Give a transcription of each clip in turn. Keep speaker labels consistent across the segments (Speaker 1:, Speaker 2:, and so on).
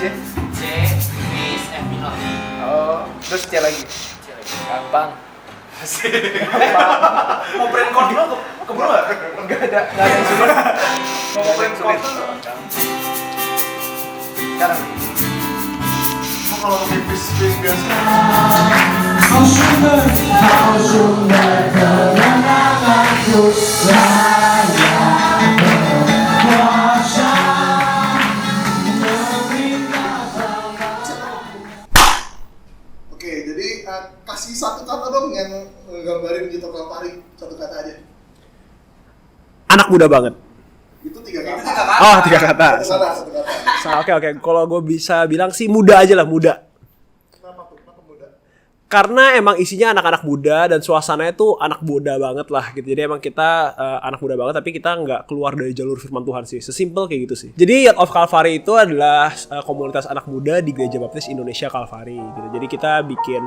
Speaker 1: C?
Speaker 2: C, Miss, F minor.
Speaker 1: Oh, terus C lagi.
Speaker 2: C lagi.
Speaker 1: Gampang.
Speaker 2: Mau brand chord dulu keburu nggak?
Speaker 1: Enggak ada yang sulit.
Speaker 2: Mau brand chord dulu.
Speaker 1: Sekarang.
Speaker 3: Kalau tipis biasa. Oke, jadi kasih satu kata dong yang nggambarin Gito Kalvari, satu kata aja.
Speaker 4: Anak muda banget.
Speaker 3: Itu 3 kata.
Speaker 4: Oh, 3 kata.
Speaker 3: Satu kata.
Speaker 4: Oke. Kalau gue bisa bilang sih muda aja lah, muda.
Speaker 3: Kenapa tuh? Kenapa muda?
Speaker 4: Karena emang isinya anak-anak muda dan suasananya tuh anak muda banget lah gitu. Jadi emang kita anak muda banget tapi kita nggak keluar dari jalur firman Tuhan sih. Sesimpel kayak gitu sih. Jadi Youth of Calvary itu adalah komunitas anak muda di Gereja Baptis Indonesia Calvary gitu. Jadi kita bikin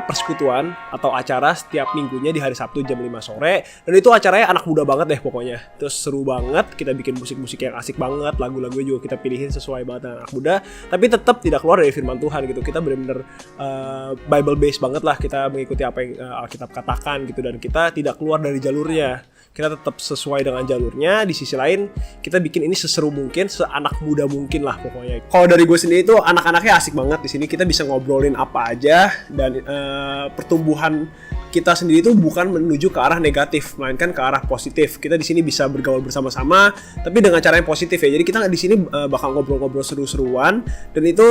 Speaker 4: persekutuan atau acara setiap minggunya di hari Sabtu jam 5 sore. Dan itu acaranya anak muda banget deh pokoknya. Terus seru banget, kita bikin musik-musik yang asik banget, lagu-lagunya juga kita pilihin sesuai banget dengan anak muda. Tapi tetap tidak keluar dari firman Tuhan gitu. Kita benar-benar Bible base banget lah, kita mengikuti apa yang Alkitab katakan gitu, dan kita tidak keluar dari jalurnya. Kita tetap sesuai dengan jalurnya. Di sisi lain kita bikin ini seseru mungkin, seanak muda mungkin lah pokoknya. Kalau dari gue sendiri itu anak-anaknya asik banget di sini. Kita bisa ngobrolin apa aja dan pertumbuhan kita sendiri itu bukan menuju ke arah negatif, melainkan ke arah positif. Kita di sini bisa bergaul bersama-sama, tapi dengan cara yang positif ya. Jadi kita di sini bakal ngobrol-ngobrol seru-seruan, dan itu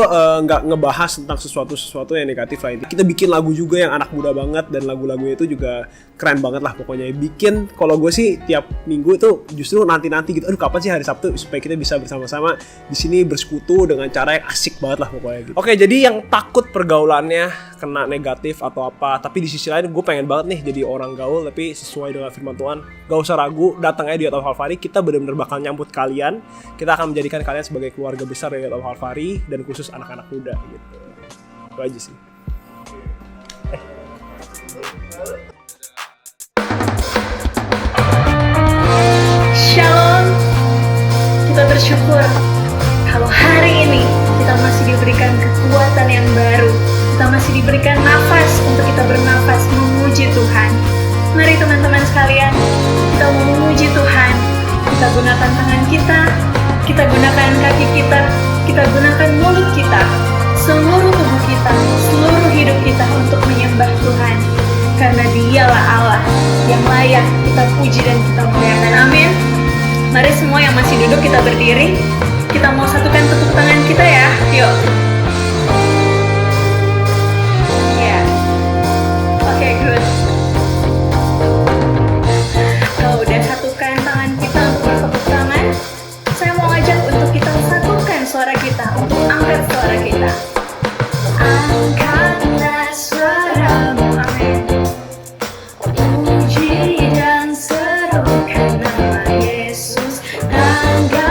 Speaker 4: nggak ngebahas tentang sesuatu yang negatif lah. Kita bikin lagu juga yang anak muda banget, dan lagu-lagunya itu juga keren banget lah pokoknya. Bikin, kalau gue sih tiap minggu itu justru nanti-nanti gitu. Aduh, kapan sih hari Sabtu supaya kita bisa bersama-sama di sini bersekutu dengan cara yang asik banget lah pokoknya gitu. Oke, jadi yang takut pergaulannya kena negatif atau apa, tapi di sisi lain gue pengen banget nih jadi orang gaul tapi sesuai dengan firman Tuhan. Gak usah ragu, datang aja di Youth of Calvary. Kita benar-benar bakal nyambut kalian. Kita akan menjadikan kalian sebagai keluarga besar dari Youth of Calvary, dan khusus anak-anak muda gitu. Itu aja sih.
Speaker 5: Shalom. Kita bersyukur kalau hari ini kita masih diberikan kekuatan yang baru. Kita masih diberikan nafas untuk kita bernafas memuji Tuhan. Mari teman-teman sekalian, kita mau memuji Tuhan. Kita gunakan tangan kita gunakan kaki kita gunakan mulut kita, seluruh tubuh kita, seluruh hidup kita untuk menyembah Tuhan. Karena Dialah Allah yang layak kita puji dan kita muliakan. Amin. Mari semua yang masih duduk kita berdiri. Kita mau satukan tepuk tangan kita ya. Yuk. Oke, good. Kalau udah satukan tangan kita untuk bertepuk tangan, saya mau ngajak untuk kita satukan suara kita, untuk angkat suara kita. Angkatlah suaramu, amin. Puji dan serukan nama Yesus. Angkat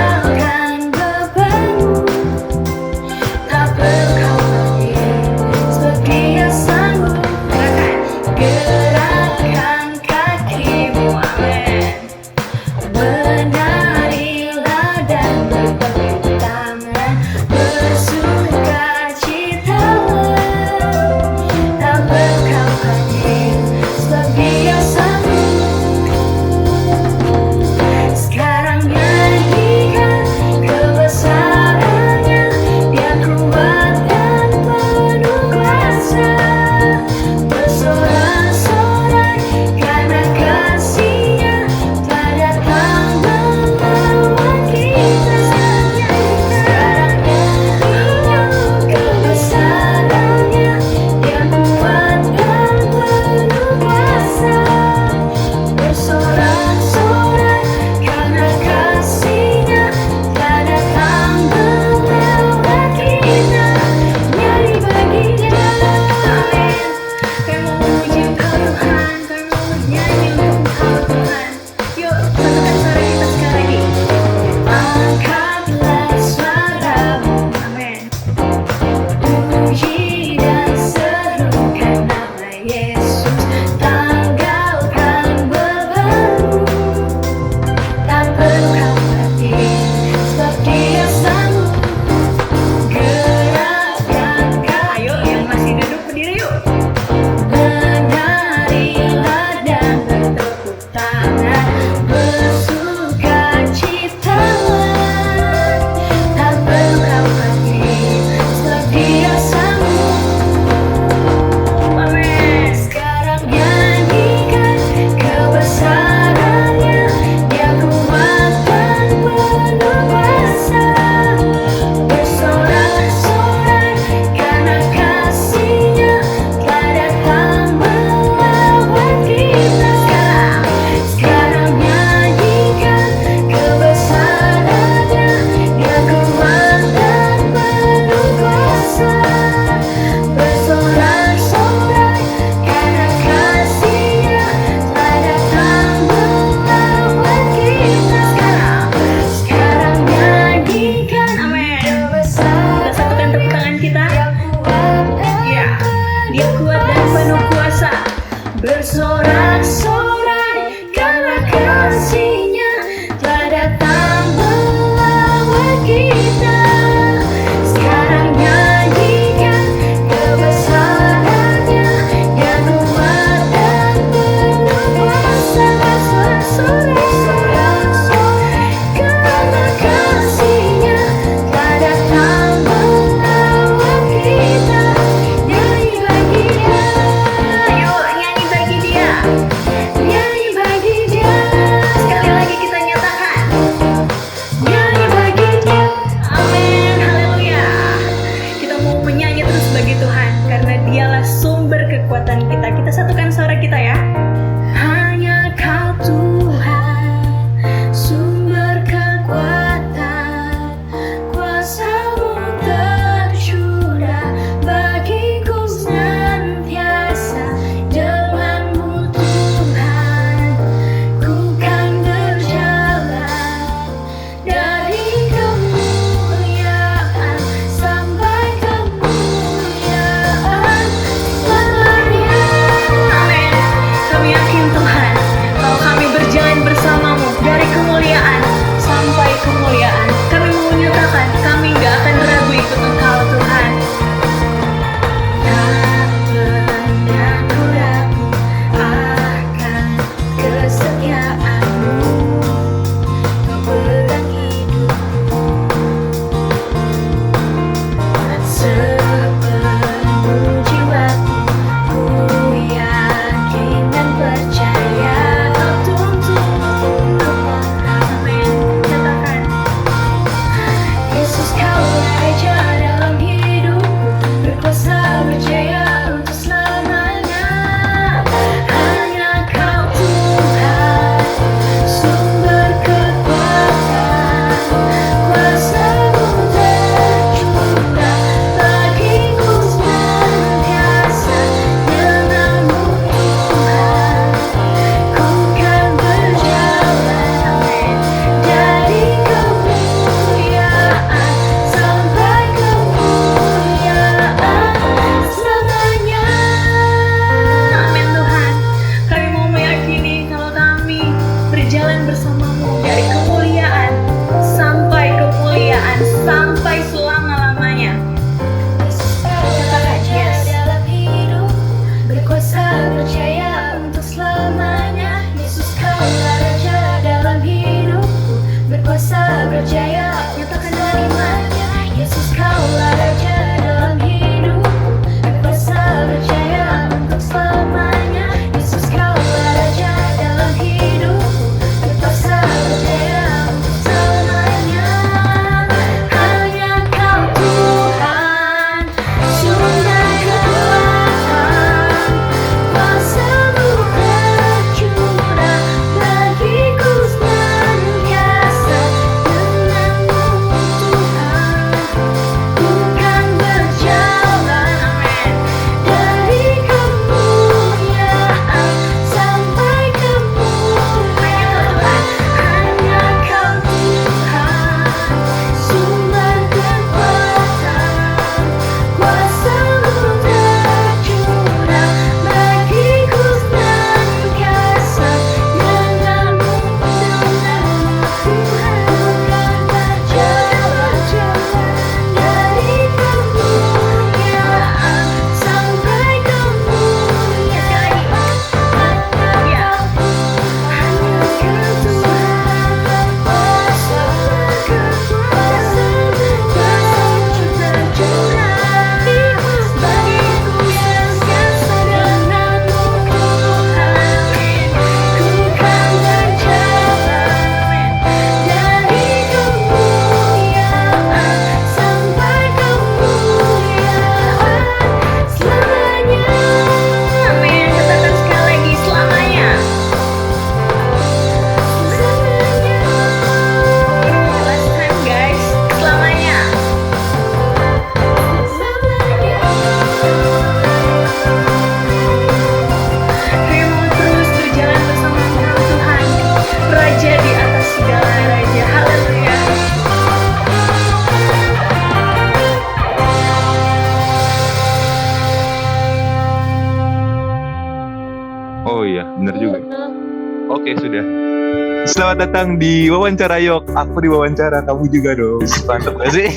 Speaker 6: Selamat datang di Wawancara Yok. Aku di wawancara, kamu juga dong. Mantap gak sih?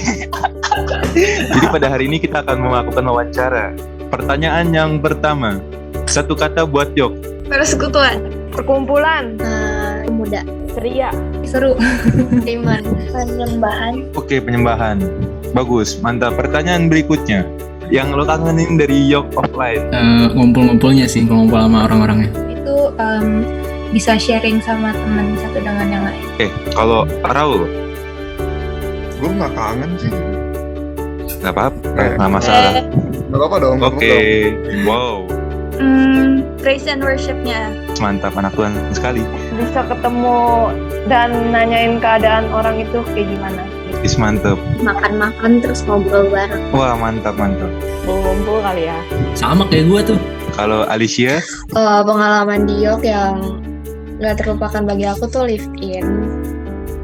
Speaker 6: Jadi pada hari ini kita akan melakukan wawancara. Pertanyaan yang pertama, satu kata buat Yok.
Speaker 5: Persekutuan.
Speaker 7: Perkumpulan,
Speaker 8: Pemuda,
Speaker 7: ceria,
Speaker 8: seru, iman, penyembahan,
Speaker 6: Oke, penyembahan. Bagus, mantap. Pertanyaan berikutnya, yang lo kangenin dari Yok offline.
Speaker 9: Ngumpul-ngumpulnya sih, ngumpul sama orang-orangnya.
Speaker 8: itu bisa sharing sama teman satu dengan yang lain.
Speaker 6: Oke, kalau Raul,
Speaker 3: Gue nggak kangen sih.
Speaker 6: nggak apa-apa, nggak masalah.
Speaker 3: Nggak apa-apa dong.
Speaker 6: Oke, wow,
Speaker 5: Praise and worship-nya.
Speaker 6: mantap, anak Tuhan sekali.
Speaker 7: bisa ketemu dan nanyain keadaan orang itu kayak gimana.
Speaker 6: Is mantap.
Speaker 8: Makan-makan terus ngobrol bareng.
Speaker 6: Wah, mantap, mantap.
Speaker 7: Ngumpul kali ya.
Speaker 9: Sama kayak gue tuh.
Speaker 6: Kalau Alicia,
Speaker 8: Pengalaman di Yok yang nggak terlupakan bagi aku tuh live in.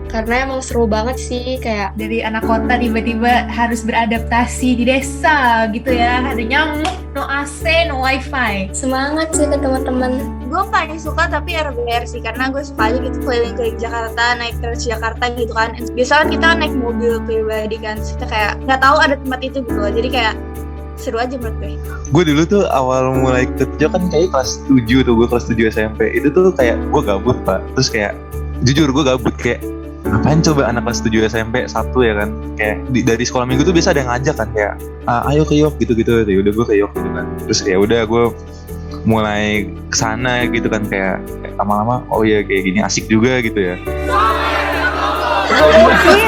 Speaker 8: Karena emang seru banget sih, kayak
Speaker 10: dari anak kota tiba-tiba harus beradaptasi di desa gitu ya, ada nyamuk, no AC, no wifi.
Speaker 8: semangat sih ke teman-teman.
Speaker 5: Gue paling suka tapi RBR sih, karena gue suka aja gitu keliling-keliling Jakarta, naik Transjakarta gitu kan. Biasa kan kita naik mobil pribadi kan, kita kayak nggak tahu ada tempat itu gitu loh. Jadi kayak seru aja menurut gue.
Speaker 6: gue dulu tuh awal mulai kerja kan kayak kelas 7 tuh, gue kelas 7 SMP. Itu tuh kayak gue gabut, Pak. Terus kayak jujur gue gabut, kayak ngapain coba anak kelas 7 SMP satu ya kan, kayak dari sekolah minggu tuh biasa ada yang ngajak kan, kayak ayo ke Yok gitu-gitu. Ya udah gue ke Yok gitu kan. Terus ya udah gue mulai kesana gitu kan, kayak lama-lama oh ya kayak gini asik juga gitu ya.
Speaker 5: Menurut gue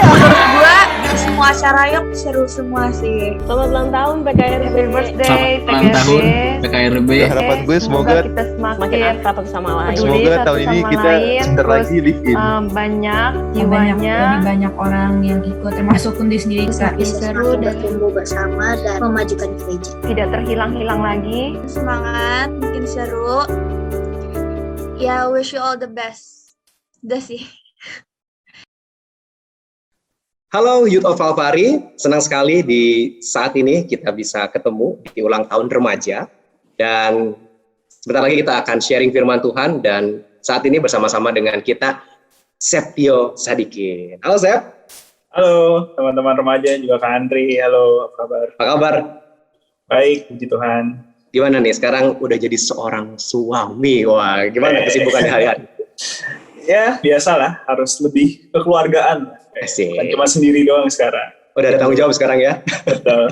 Speaker 5: semua acara Yok seru semua sih.
Speaker 7: Selamat ulang tahun PKRB. Happy birthday
Speaker 9: Ulang tahun PKRB.
Speaker 6: Harapan gue semoga
Speaker 7: kita semakin akrab satu sama lain.
Speaker 6: semoga tahun ini kita sebentar lagi live in.
Speaker 7: Banyak
Speaker 10: Lebih
Speaker 7: jiwanya.
Speaker 10: banyak orang yang ikut, termasuk Kundi sendiri.
Speaker 8: Semakin seru dan tumbuh bersama dan memajukan gereja.
Speaker 7: Tidak terhilang-hilang lagi.
Speaker 5: Semangat, mungkin seru. Ya, wish you all the best. Udah sih.
Speaker 11: Halo Youth of Calvary, senang sekali di saat ini kita bisa ketemu di ulang tahun remaja. Dan sebentar lagi kita akan sharing firman Tuhan, dan saat ini bersama-sama dengan kita Septio Sadikin. Halo Sep.
Speaker 1: Halo teman-teman remaja, juga Kak Andri. Halo, apa kabar?
Speaker 11: Apa kabar?
Speaker 1: Baik, puji Tuhan.
Speaker 11: Gimana nih, sekarang udah jadi seorang suami. Wah, gimana kesibukannya hari-hari?
Speaker 1: Ya, biasalah, harus lebih kekeluargaan.
Speaker 11: Asik.
Speaker 1: Bukan cuma sendiri doang sekarang.
Speaker 11: Udah ada tanggung jawab sekarang ya?
Speaker 1: Betul.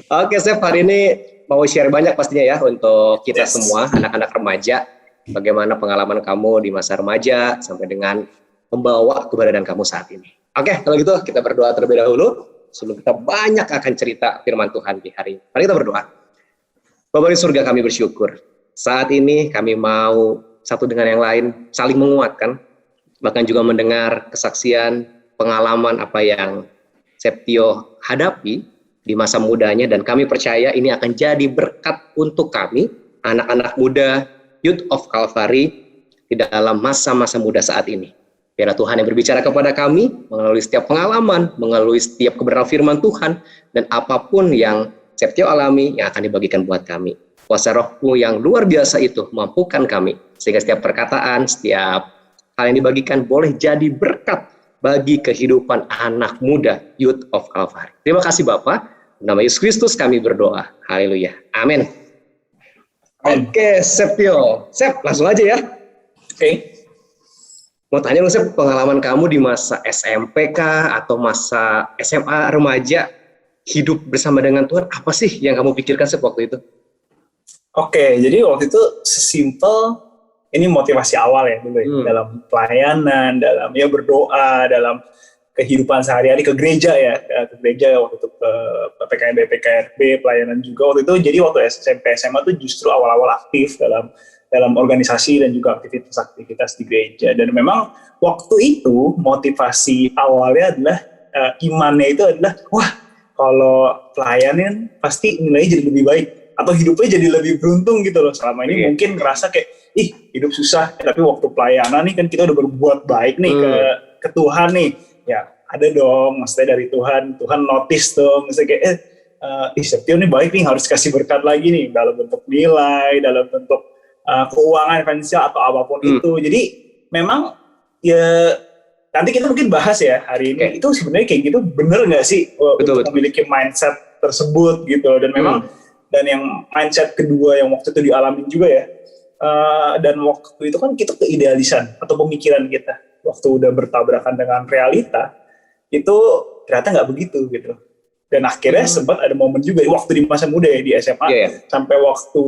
Speaker 11: Oke Sep, hari ini mau share banyak pastinya ya untuk kita
Speaker 1: Yes.
Speaker 11: semua, anak-anak remaja. Bagaimana pengalaman kamu di masa remaja sampai dengan membawa keberadaan kamu saat ini. Oke, kalau gitu kita berdoa terlebih dahulu sebelum kita banyak akan cerita firman Tuhan di hari ini. Mari kita berdoa. Bapa di surga, kami bersyukur. Saat ini kami mau satu dengan yang lain saling menguatkan, bahkan juga mendengar kesaksian, pengalaman apa yang Septio hadapi di masa mudanya, dan kami percaya ini akan jadi berkat untuk kami, anak-anak muda, Youth of Calvary, di dalam masa-masa muda saat ini. Biarlah Tuhan yang berbicara kepada kami, melalui setiap pengalaman, melalui setiap kebenaran firman Tuhan, dan apapun yang Septio alami, yang akan dibagikan buat kami. Kuasa Roh-Mu yang luar biasa itu mampukan kami, sehingga setiap perkataan, setiap hal yang dibagikan boleh jadi berkat bagi kehidupan anak muda Youth of Calvary. Terima kasih Bapak. Nama Yesus Kristus kami berdoa. Haleluya. Amin. Oke, Septio. Sep, langsung aja ya.
Speaker 1: Oke.
Speaker 11: Mau tanya dong Sep, pengalaman kamu di masa SMP kah atau masa SMA remaja, hidup bersama dengan Tuhan, apa sih yang kamu pikirkan Sep waktu itu?
Speaker 1: Oke, jadi waktu itu sesimpel ini motivasi awal ya dulu ya, dalam pelayanan, dalam ya berdoa, dalam kehidupan sehari-hari ke gereja ya, ke gereja waktu itu ke PKRB, pelayanan juga waktu itu. Jadi waktu SMP SMA tuh justru awal-awal aktif dalam organisasi dan juga aktivitas-aktivitas di gereja. Dan memang waktu itu motivasi awalnya adalah imannya itu adalah wah kalau pelayanan pasti nilainya jadi lebih baik atau hidupnya jadi lebih beruntung gitu loh. Selama ini mungkin ngerasa kayak hidup susah, tapi waktu pelayanan nih kan kita udah berbuat baik nih ke Tuhan nih, ya ada dong, maksudnya dari Tuhan notice dong, maksudnya kayak Septio nih baik nih, harus kasih berkat lagi nih, dalam bentuk nilai, dalam bentuk keuangan finansial atau apapun itu. Jadi memang ya nanti kita mungkin bahas ya hari ini. Itu sebenarnya kayak gitu bener nggak sih untuk memiliki mindset tersebut gitu. Dan memang dan yang mindset kedua yang waktu itu dialamin juga ya. Dan waktu itu kan kita keidealisan atau pemikiran kita waktu udah bertabrakan dengan realita itu ternyata nggak begitu gitu. Dan akhirnya sempat ada momen juga waktu di masa muda ya di SMA sampai waktu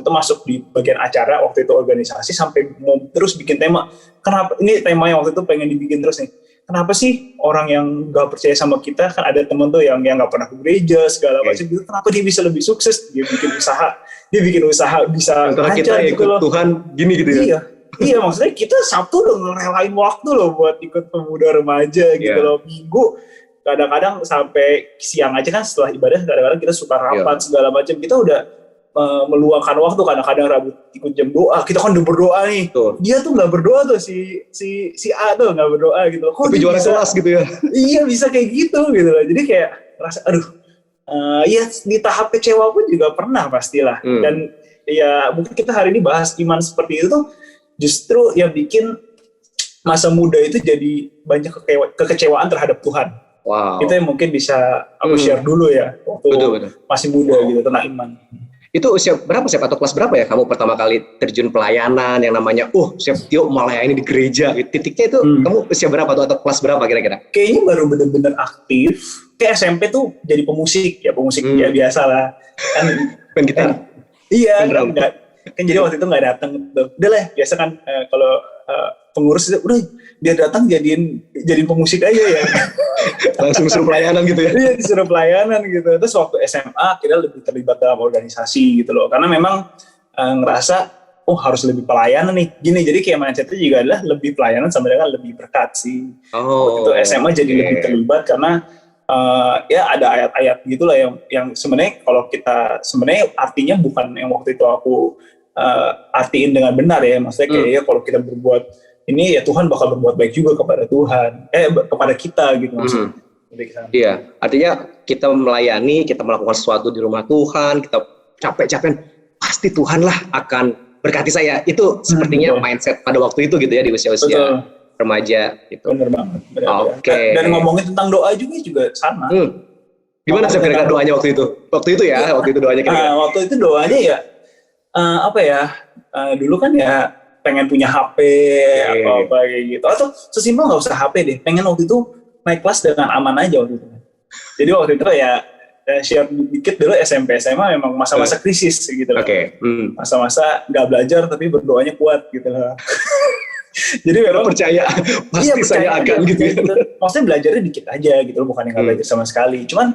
Speaker 1: itu masuk di bagian acara waktu itu organisasi sampai mau terus bikin tema. Kenapa ini tema yang waktu itu pengen dibikin terus nih? Kenapa sih orang yang nggak percaya sama kita, kan ada temen tuh yang nggak pernah ke gereja segala macam gitu, kenapa dia bisa lebih sukses, dia bikin usaha bisa
Speaker 11: kita ikut
Speaker 1: loh.
Speaker 11: Tuhan gini gitu ya.
Speaker 1: Iya maksudnya kita Sabtu udah ngerelain waktu loh buat ikut pemuda remaja gitu loh, Minggu kadang-kadang sampai siang aja kan setelah ibadah kadang-kadang kita suka rapat segala macam, kita udah meluangkan waktu, kadang-kadang Rabu ikut jam doa, kita kan udah berdoa nih. Dia tuh nggak berdoa tuh si A tuh nggak berdoa gitu. Kok
Speaker 11: tapi juara kelas gitu ya?
Speaker 1: Iya bisa kayak gitu loh. Jadi kayak rasa ya di tahap kecewa pun juga pernah pastilah. Dan ya mungkin kita hari ini bahas iman seperti itu tuh justru yang bikin masa muda itu jadi banyak kekecewaan terhadap Tuhan.
Speaker 11: Wow.
Speaker 1: Itu yang mungkin bisa aku share dulu ya waktu masih muda gitu tentang iman.
Speaker 11: Itu usia berapa Sep atau kelas berapa ya kamu pertama kali terjun pelayanan yang namanya Sep Tio melayani di gereja gitu. Titiknya itu kamu usia berapa atau kelas berapa kira-kira?
Speaker 1: Kayaknya baru bener-bener aktif. Kayak SMP tuh jadi pemusik ya ya biasa lah. Kan
Speaker 11: main gitar.
Speaker 1: Iya kan jadi waktu itu nggak datang tuh. Udah lah biasa kan kalau pengurus itu udah dia datang jadiin pemusik aja ya.
Speaker 11: Langsung suruh pelayanan gitu ya.
Speaker 1: Iya disuruh pelayanan gitu. Terus waktu SMA kita lebih terlibat dalam organisasi gitu loh. Karena memang ngerasa harus lebih pelayanan nih. Gini jadi kayak mindsetnya juga adalah lebih pelayanan sama dengan lebih berkat sih. Waktu itu SMA jadi lebih terlibat karena ya ada ayat-ayat gitulah yang sebenarnya kalau kita sebenarnya artinya bukan yang waktu itu aku artiin dengan benar ya. Maksudnya kayak kalau kita berbuat ini ya Tuhan bakal berbuat baik juga kepada Tuhan, kepada kita gitu maksudnya.
Speaker 11: Iya, artinya kita melayani, kita melakukan sesuatu di rumah Tuhan, kita capek-capek, pasti Tuhan lah akan berkati saya. Itu sepertinya mindset pada waktu itu gitu ya di usia-usia remaja gitu.
Speaker 1: Bener banget.
Speaker 11: Oke.
Speaker 1: Dan ngomongin tentang doa juga sama.
Speaker 11: Gimana sih kira-kira doanya waktu itu? Waktu itu doanya kira-kira.
Speaker 1: Waktu itu doanya ya dulu kan ya pengen punya HP atau apa kayak gitu, atau sesimpel nggak usah HP deh, pengen waktu itu naik kelas dengan aman aja waktu itu. Jadi waktu itu ya share dikit dulu SMP SMA memang masa-masa krisis gitu loh. Masa-masa nggak belajar tapi berdoanya kuat gitu loh. Jadi memang
Speaker 11: percaya pasti saya akan gitu ya.
Speaker 1: Maksudnya belajarnya dikit aja gitu loh, bukan yang nggak belajar sama sekali. Cuman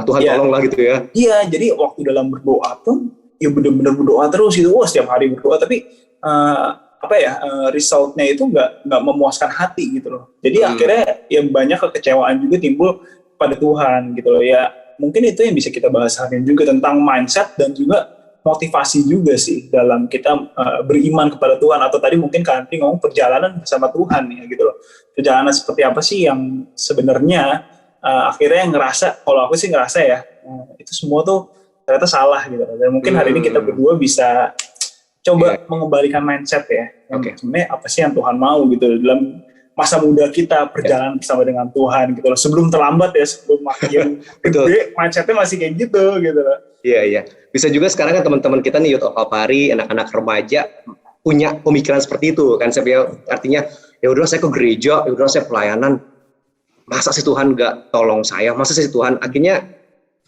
Speaker 11: Tuhan tolonglah gitu ya.
Speaker 1: Iya, jadi waktu dalam berdoa pun ya benar-benar berdoa terus gitu. Setiap hari berdoa tapi resultnya itu nggak memuaskan hati gitu loh. Jadi akhirnya ya banyak kekecewaan juga timbul pada Tuhan gitu loh. Ya mungkin itu yang bisa kita bahas hari ini juga tentang mindset dan juga motivasi juga sih dalam kita beriman kepada Tuhan, atau tadi mungkin Kak Andri ngomong perjalanan bersama Tuhan ya gitu loh. Perjalanan seperti apa sih yang sebenarnya akhirnya kalau aku sih ngerasa ya itu semua tuh ternyata salah gitu loh. Dan mungkin hari ini kita berdua bisa coba mengembalikan mindset ya. Sebenarnya apa sih yang Tuhan mau gitu dalam masa muda kita perjalanan bersama dengan Tuhan gitu loh. Sebelum terlambat ya, sebelum makin gede, mindsetnya masih kayak gitu loh.
Speaker 11: Iya. Bisa juga sekarang kan teman-teman kita nih Youth of Calvary, anak-anak remaja punya pemikiran seperti itu kan. Artinya ya udah saya ke gereja, ya udah saya pelayanan. Masa sih Tuhan nggak tolong saya? Masa sih Tuhan akhirnya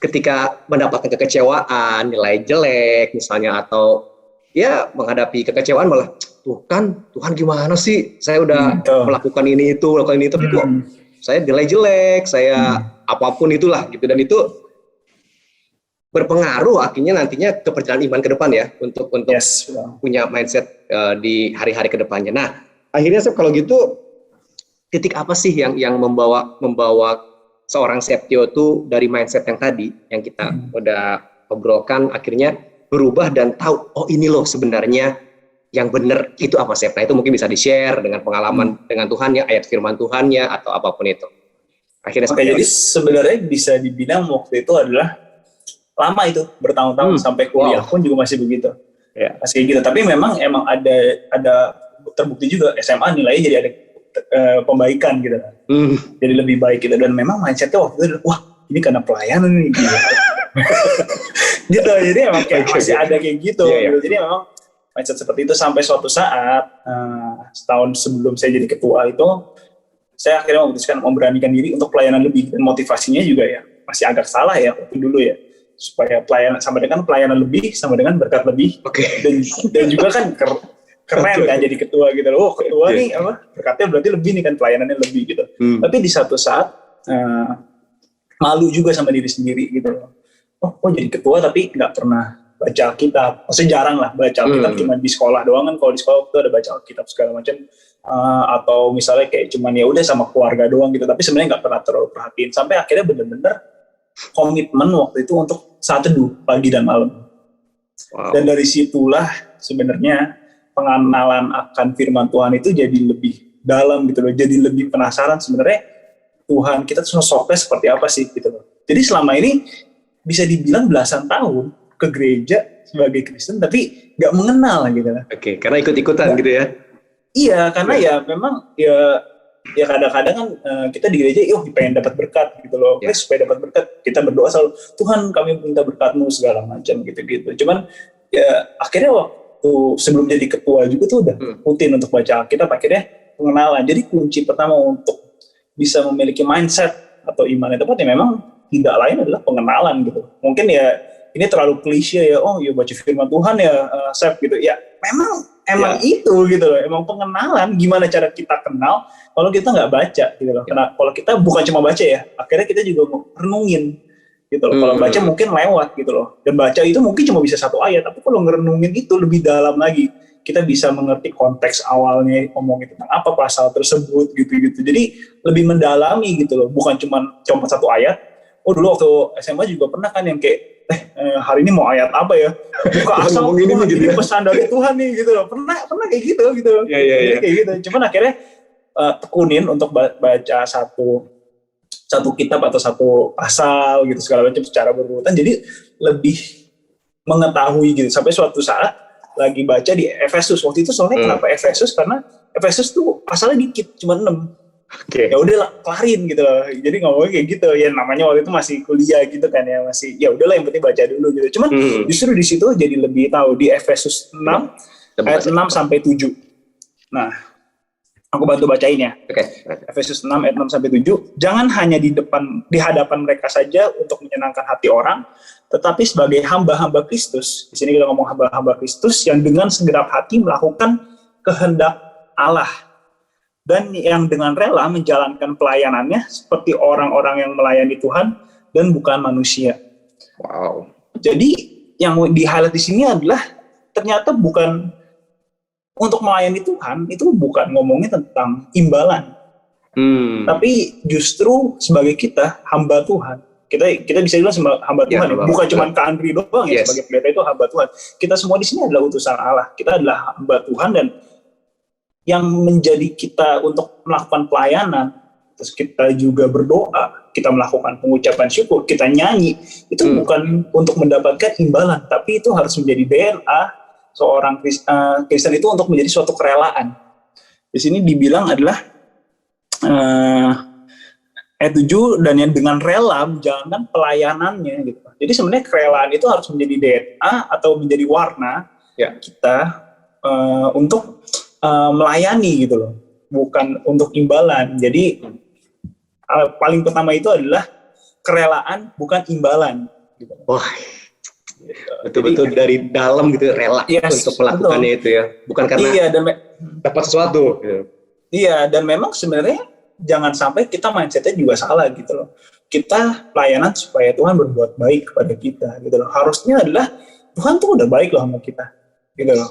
Speaker 11: ketika mendapatkan kekecewaan, nilai jelek misalnya, atau ya menghadapi kekecewaan malah Tuhan gimana sih, saya udah melakukan ini itu tapi kok saya nilai jelek, saya apapun itulah gitu. Dan itu berpengaruh akhirnya nantinya ke perjalanan iman ke depan ya, untuk punya mindset di hari-hari ke depannya. Nah akhirnya kalau gitu titik apa sih yang membawa seorang Septio tuh dari mindset yang tadi yang kita udah obrolkan akhirnya berubah dan tahu ini loh sebenarnya yang benar itu apa sih? Nah itu mungkin bisa di-share dengan pengalaman dengan Tuhannya, ayat firman Tuhannya atau apapun itu. Akhirnya
Speaker 1: jadi sebenarnya bisa dibilang waktu itu adalah lama itu, bertahun-tahun sampai kuliah pun juga masih begitu. Masih gitu. Tapi emang ada terbukti juga SMA nilainya jadi ada pembaikan gitu kan. Jadi lebih baik gitu, dan memang mindsetnya waktu itu wah ini karena pelayanan nih gitu. Gitu, jadi emang kayak masih ada kayak gitu. Gitu. Jadi memang mindset seperti itu sampai suatu saat setahun sebelum saya jadi ketua itu saya akhirnya memutuskan memberanikan diri untuk pelayanan lebih, dan motivasinya juga ya masih agak salah ya waktu dulu ya, supaya pelayanan sama dengan pelayanan lebih sama dengan berkat lebih. Dan juga kan keren kan jadi ketua gitu loh. Oh ketua nih apa berkatnya berarti lebih nih kan, pelayanannya lebih gitu. Tapi di satu saat malu juga sama diri sendiri gitu loh. Oh jadi ketua tapi nggak pernah baca Alkitab. Maksudnya jarang lah baca Alkitab, cuma di sekolah doang kan. Kalau di sekolah itu ada baca Alkitab segala macam. Atau misalnya kayak cuman ya udah sama keluarga doang gitu. Tapi sebenarnya nggak pernah terlalu perhatiin. Sampai akhirnya benar-benar komitmen waktu itu untuk saat teduh pagi dan malam. Dan dari situlah sebenarnya pengenalan akan firman Tuhan itu jadi lebih dalam gitu loh. Jadi lebih penasaran sebenarnya Tuhan kita tuh sosoknya seperti apa sih gitu loh. Jadi selama ini bisa dibilang belasan tahun ke gereja sebagai Kristen tapi nggak mengenal gitu lah.
Speaker 11: Karena ikut-ikutan gitu ya.
Speaker 1: Iya, karena ya memang ya kadang-kadang kan kita di gereja pengen dapat berkat gitu loh. Supaya dapat berkat kita berdoa selalu, Tuhan kami minta berkat-Mu segala macam gitu-gitu. Cuman ya akhirnya waktu sebelum jadi ketua juga tuh udah rutin untuk baca Alkitab, akhirnya pengenalan. Jadi kunci pertama untuk bisa memiliki mindset atau iman yang tepat ya memang tidak lain adalah pengenalan gitu. Mungkin ya ini terlalu klise ya, baca firman Tuhan ya, Sep gitu. Ya memang itu gitu loh, emang pengenalan. Gimana cara kita kenal kalau kita nggak baca gitu loh. Karena kalau kita bukan cuma baca ya, akhirnya kita juga renungin gitu loh. Kalau baca mungkin lewat gitu loh. Dan baca itu mungkin cuma bisa satu ayat, tapi kalau ngerenungin itu lebih dalam lagi. Kita bisa mengerti konteks awalnya ngomongin tentang apa pasal tersebut gitu-gitu. Jadi lebih mendalami gitu loh, bukan cuma satu ayat. Dulu waktu SMA juga pernah kan yang kayak hari ini mau ayat apa ya? Buka asal ini gitu ya. Pesan dari Tuhan nih gitu loh. Pernah kayak gitu. Iya. Kayak gitu. Cuman akhirnya tekunin untuk baca satu kitab atau satu pasal gitu segala macam secara berurutan. Jadi lebih mengetahui gitu. Sampai suatu saat lagi baca di Efesus. Waktu itu soalnya kenapa Efesus? Karena Efesus tuh pasalnya dikit, cuma 6. Ya udah kelarin gitu loh. Jadi ngomongnya kayak gitu. Ya namanya waktu itu masih kuliah gitu kan ya, masih ya udahlah yang penting baca dulu gitu. Cuman justru di situ jadi lebih tahu di Efesus 6 ayat 6 sampai 7. Nah, aku bantu bacain ya. Efesus 6 ayat 6 sampai 7. Jangan hanya di hadapan mereka saja untuk menyenangkan hati orang, tetapi sebagai hamba-hamba Kristus. Di sini kita ngomong hamba-hamba Kristus yang dengan segenap hati melakukan kehendak Allah dan yang dengan rela menjalankan pelayanannya seperti orang-orang yang melayani Tuhan dan bukan manusia.
Speaker 11: Wow.
Speaker 1: Jadi yang di-highlight di sini adalah ternyata bukan untuk melayani Tuhan, itu bukan ngomongin tentang imbalan. Tapi justru sebagai kita hamba Tuhan. Kita bisa bilang hamba Tuhan, bukan cuma Kak Andri doang ya sebagai pendeta itu hamba Tuhan. Kita semua di sini adalah utusan Allah. Kita adalah hamba Tuhan, dan yang menjadi kita untuk melakukan pelayanan, terus kita juga berdoa, kita melakukan pengucapan syukur, kita nyanyi, itu bukan untuk mendapatkan imbalan, tapi itu harus menjadi DNA seorang Kristen itu untuk menjadi suatu kerelaan. Di sini dibilang adalah ayat 7, dan yang dengan rela menjalankan pelayanannya gitu. Jadi sebenarnya kerelaan itu harus menjadi DNA atau menjadi warna kita untuk melayani gitu loh, bukan untuk imbalan. Jadi paling pertama itu adalah kerelaan, bukan imbalan gitu.
Speaker 11: Wah, betul-betul dari dalam gitu, rela untuk melakukannya itu ya, bukan karena dapat sesuatu gitu.
Speaker 1: Iya, dan memang sebenarnya jangan sampai kita mindsetnya juga salah gitu loh. Kita pelayanan supaya Tuhan berbuat baik kepada kita gitu loh. Harusnya adalah Tuhan tuh udah baik loh sama kita gitu loh.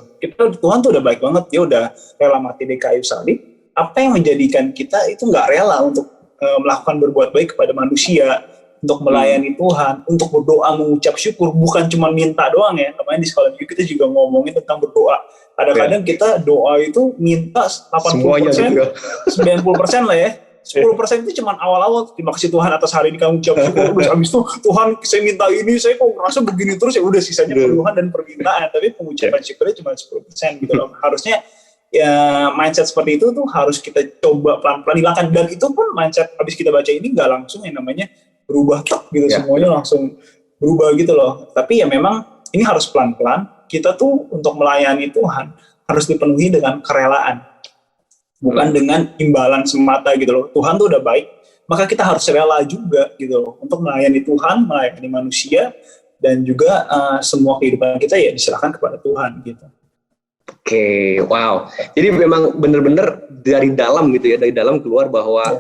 Speaker 1: Tuhan tuh udah baik banget, dia udah rela mati di kayu salib. Apa yang menjadikan kita itu nggak rela untuk melakukan berbuat baik kepada manusia, untuk melayani Tuhan, untuk berdoa, mengucap syukur, bukan cuma minta doang ya. Kemarin di sekolah minggu kita juga ngomongin tentang berdoa. Kadang-kadang kita doa itu minta 80%, 90% lah ya. 10% itu cuma awal-awal, terima kasih Tuhan atas hari ini kamu ucap syukur. Terus abis itu Tuhan saya minta ini, saya kok ngerasa begini terus, ya udah sisanya keluhan dan permintaan. Tapi pengucapan syukurnya cuma 10% gitu loh. Harusnya ya mindset seperti itu tuh harus kita coba pelan-pelan hilangkan. Dan itu pun mindset habis kita baca ini nggak langsung yang namanya berubah gitu, semuanya langsung berubah gitu loh. Tapi ya memang ini harus pelan-pelan. Kita tuh untuk melayani Tuhan harus dipenuhi dengan kerelaan, bukan dengan imbalan semata gitu loh. Tuhan tuh udah baik, maka kita harus rela juga gitu loh untuk melayani Tuhan, melayani manusia, dan juga semua kehidupan kita ya diserahkan kepada Tuhan gitu.
Speaker 11: Oke, wow. Jadi memang benar-benar dari dalam gitu ya, dari dalam keluar bahwa